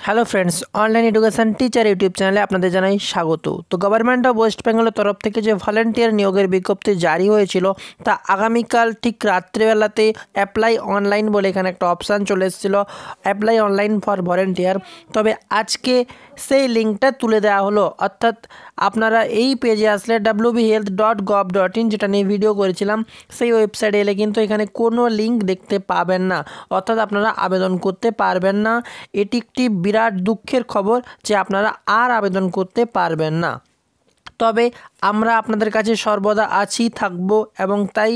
Hello friends, online education teacher YouTube চ্যানেলে আপনাদের জানাই স্বাগত। তো গভর্নমেন্ট অফ ওয়েস্ট বেঙ্গলের তরফ থেকে যে ভলেন্টিয়ার নিয়োগের বিজ্ঞপ্তি জারি হয়েছিল তা আগামীকাল ঠিক রাত্রিবেলাতে অ্যাপ্লাই অনলাইন বলে এখানে একটা অপশান চলে এসেছিলো, অ্যাপ্লাই অনলাইন ফর ভলেন্টিয়ার। তবে আজকে সেই লিঙ্কটা তুলে দেওয়া হলো, অর্থাৎ আপনারা এই পেজে আসলে wbhealth.gov.in যেটা নিয়ে ভিডিও করেছিলাম সেই ওয়েবসাইটে এলে কিন্তু এখানে কোনো লিঙ্ক দেখতে পাবেন না, অর্থাৎ আপনারা আবেদন করতে পারবেন না। এটি একটি বিরাট দুঃখের খবর যে আপনারা আর আবেদন করতে পারবেন না। তবে আমরা আপনাদের কাছে সর্বদা আছি, থাকবো, এবং তাই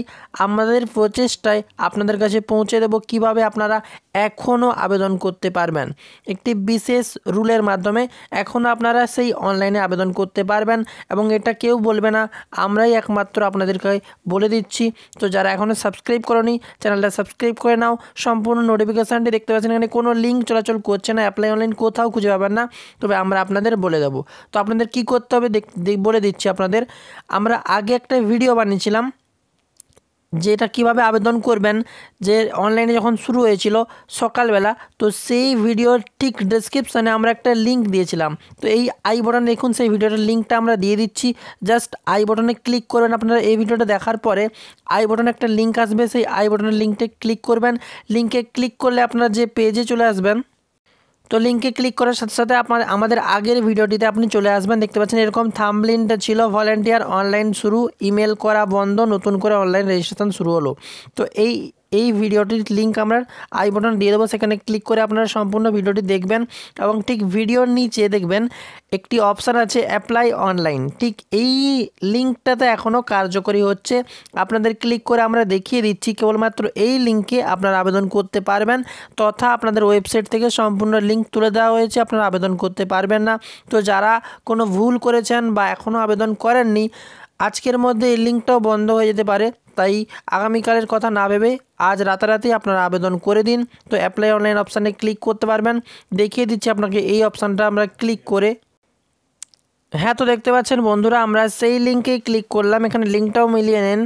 আমাদের প্রচেষ্টায় আপনাদের কাছে পৌঁছে দেব কিভাবে আপনারা এখনও আবেদন করতে পারবেন। একটি বিশেষ রুলের মাধ্যমে এখনও আপনারা সেই অনলাইনে আবেদন করতে পারবেন এবং এটা কেউ বলবে না, আমরাই একমাত্র আপনাদেরকে বলে দিচ্ছি। তো যারা এখনও সাবস্ক্রাইব করোনি চ্যানেলটা সাবস্ক্রাইব করে নাও। সম্পূর্ণ নোটিফিকেশানটি দেখতে পাচ্ছেন, এখানে কোনো লিঙ্ক চলাচল করছে না, অ্যাপ্লাই অনলাইন কোথাও খুঁজে পাবেন না। তবে আমরা আপনাদের বলে দেবো। তো আপনাদের কী করতে হবে বলে দিচ্ছি আপনাদের। আমরা আগে একটা ভিডিও বানিয়েছিলাম যেটা কিভাবে আবেদন করবেন, যে অনলাইনে যখন শুরু হয়েছিল সকালবেলা, তো সেই ভিডিওর ঠিক ডেসক্রিপশানে আমরা একটা লিঙ্ক দিয়েছিলাম। তো এই আই বটনে দেখুন, সেই ভিডিওটার লিঙ্কটা আমরা দিয়ে দিচ্ছি। জাস্ট আই বটনে ক্লিক করবেন। আপনারা এই ভিডিওটা দেখার পরে আই বটনে একটা লিঙ্ক আসবে, সেই আই বটনের লিঙ্কটা ক্লিক করবেন। লিঙ্কে ক্লিক করলে আপনারা যে পেজে চলে আসবেন, তো লিঙ্কে ক্লিক করার সাথে সাথে আমাদের আগের ভিডিওটিতে আপনি চলে আসবেন। দেখতে পাচ্ছেন এরকম থাম্বনেইলটা ছিল, ভলেন্টিয়ার অনলাইন শুরু, ইমেল করা বন্ধ, নতুন করে অনলাইন রেজিস্ট্রেশন শুরু হলো। তো এই ভিডিওটির লিঙ্ক আমরা আই বাটন দিয়ে দেবো, সেখানে ক্লিক করে আপনারা সম্পূর্ণ ভিডিওটি দেখবেন এবং ঠিক ভিডিওর নিচে দেখবেন একটি অপশান আছে অ্যাপ্লাই অনলাইন। ঠিক এই লিঙ্কটাতে এখনও কার্যকরী হচ্ছে। আপনাদের ক্লিক করে আমরা দেখিয়ে দিচ্ছি, কেবলমাত্র এই লিঙ্কে আপনারা আবেদন করতে পারবেন, তথা আপনাদের ওয়েবসাইট থেকে সম্পূর্ণ লিঙ্ক তুলে দেওয়া হয়েছে, আপনারা আবেদন করতে পারবেন না। তো যারা কোনো ভুল করেছেন বা এখনও আবেদন করেননি, আজকের মধ্যে এই লিঙ্কটাও বন্ধ হয়ে যেতে পারে, তাই আগামীকালের কথা না ভেবে আজ রাতারাতি আপনারা আবেদন করে দিন। তো অ্যাপ্লাই অনলাইন অপশানে ক্লিক করতে পারবেন। দেখিয়ে দিচ্ছি আপনাকে এই অপশানটা আমরা ক্লিক করে। হ্যাঁ, তো দেখতে পাচ্ছেন বন্ধুরা, আমরা সেই লিঙ্কেই ক্লিক করলাম। এখানে লিঙ্কটাও মিলিয়ে নেন।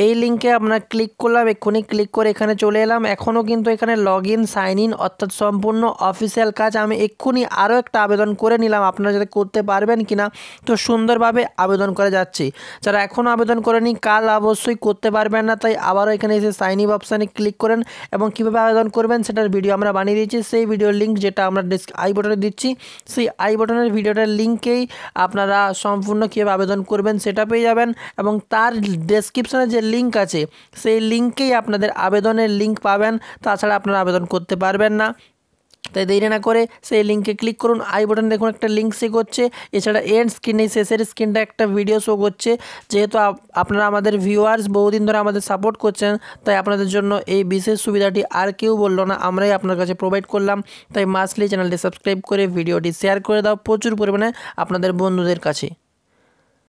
এই লিঙ্কে আমরা ক্লিক করলাম, এক্ষুনি ক্লিক করে এখানে চলে এলাম। এখনও কিন্তু এখানে লগ ইন, সাইন ইন, অর্থাৎ সম্পূর্ণ অফিসিয়াল কাজ। আমি এক্ষুনি আরও একটা আবেদন করে নিলাম, আপনারা যাতে করতে পারবেন কি না। তো সুন্দরভাবে আবেদন করে যাচ্ছি। যারা এখনও আবেদন করেনি কাল অবশ্যই করতে পারবেন না, তাই আবারও এখানে এসে সাইন ইন অপশানে ক্লিক করেন এবং কীভাবে আবেদন করবেন সেটার ভিডিও আমরা বানিয়ে দিয়েছি। সেই ভিডিওর লিঙ্ক যেটা আমরা আই বটনে দিচ্ছি, সেই আই বটনের ভিডিওটার লিঙ্কেই আপনারা সম্পূর্ণ কীভাবে আবেদন করবেন সেটা পেয়ে যাবেন এবং তার ডেসক্রিপশানে যে লিঙ্ক আছে সেই লিঙ্কেই আপনাদের আবেদনের লিঙ্ক পাবেন। তাছাড়া আপনারা আবেদন করতে পারবেন না। তাই দেরি না করে সেই লিঙ্কে ক্লিক করুন। আই বটন দেখুন একটা লিঙ্ক শো করছে, এছাড়া এন্ড স্ক্রিনে শেষের স্ক্রিনটা একটা ভিডিও শো করছে। যেহেতু আপনারা আমাদের ভিউয়ার্স, বহুদিন ধরে আমাদের সাপোর্ট করছেন, তাই আপনাদের জন্য এই বিশেষ সুবিধাটি আর কেউ বললো না, আমরাই আপনার কাছে প্রোভাইড করলাম। তাই মাস্টলি চ্যানেলটি সাবস্ক্রাইব করে ভিডিওটি শেয়ার করে দাও প্রচুর পরিমাণে আপনাদের বন্ধুদের কাছে।